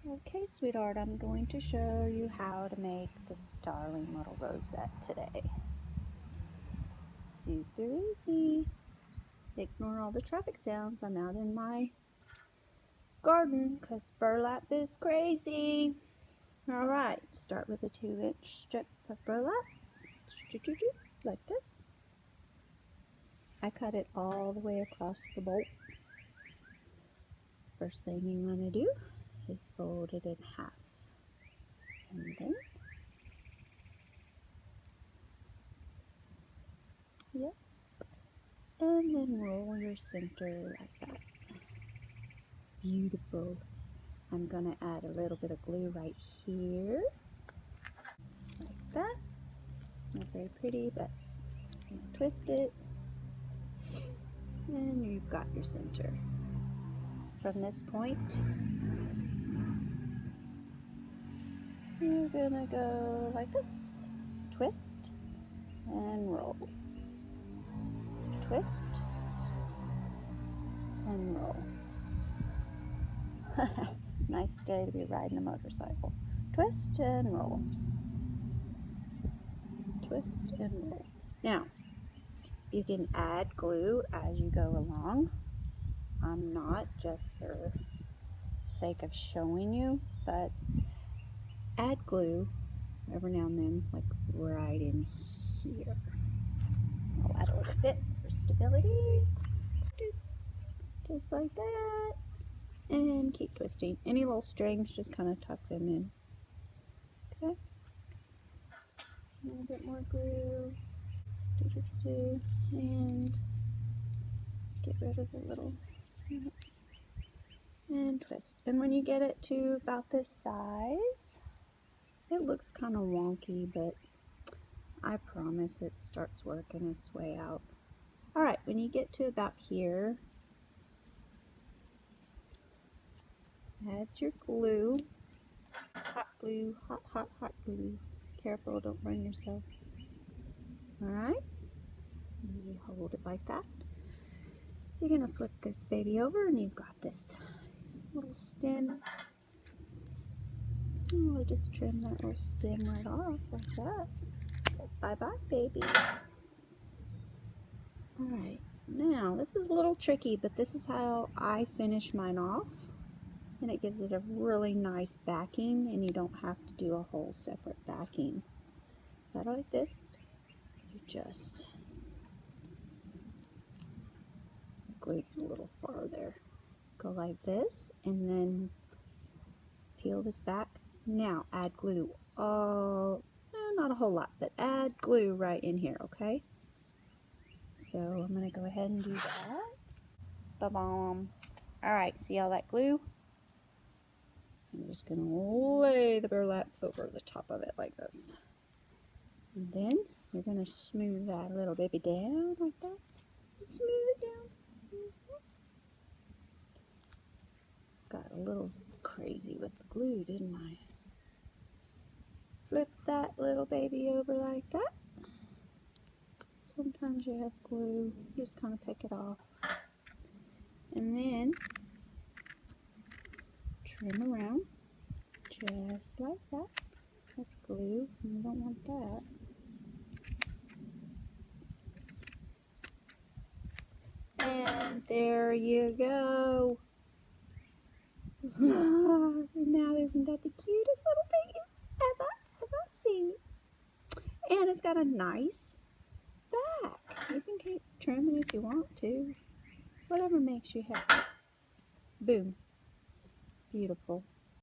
Okay, sweetheart, I'm going to show you how to make this darling little rosette today. Super easy. Ignore all the traffic sounds. I'm out in my garden because burlap is crazy. Alright, start with a 2-inch strip of burlap, like this. I cut it all the way across the bolt. First thing you want to do is fold it in half. And then, yep, and then roll your center like that. Beautiful. I'm going to add a little bit of glue right here, like that. Not very pretty, but twist it, and you've got your center. From this point, you're going to go like this. Twist and roll. Twist and roll. Nice day to be riding a motorcycle. Twist and roll. Twist and roll. Now, you can add glue as you go along. I'm not, just for sake of showing you, but add glue every now and then, like right in here. I'll add a little bit for stability. Just like that. And keep twisting. Any little strings, just kind of tuck them in. Okay. A little bit more glue. And get rid of the little, and twist. And when you get it to about this size, it looks kind of wonky, but I promise it starts working its way out. Alright, when you get to about here, add your glue. Hot glue, hot, hot, hot glue. Careful, don't burn yourself. Alright, you hold it like that. You're going to flip this baby over and you've got this little stem. Oh, I just trimmed that little stem right off like that. Bye-bye, baby. Alright, now this is a little tricky, but this is how I finish mine off. And it gives it a really nice backing, and you don't have to do a whole separate backing. But like this, you just glue it a little farther. Go like this, and then peel this back. Now add glue. Not a whole lot, but add glue right in here, okay? So I'm going to go ahead and do that. Ba-bom. Alright, see all that glue? I'm just going to lay the burlap over the top of it like this. And then you're going to smooth that little baby down like that. Smooth it down. Got a little crazy with the glue, didn't I? Flip that little baby over like that. Sometimes you have glue, just kind of pick it off. And then trim around, just like that. That's glue, you don't want that. And there you go. Now isn't that the cutest little thing you've ever seen? And it's got a nice back. You can keep trimming if you want to. Whatever makes you happy. Boom. Beautiful.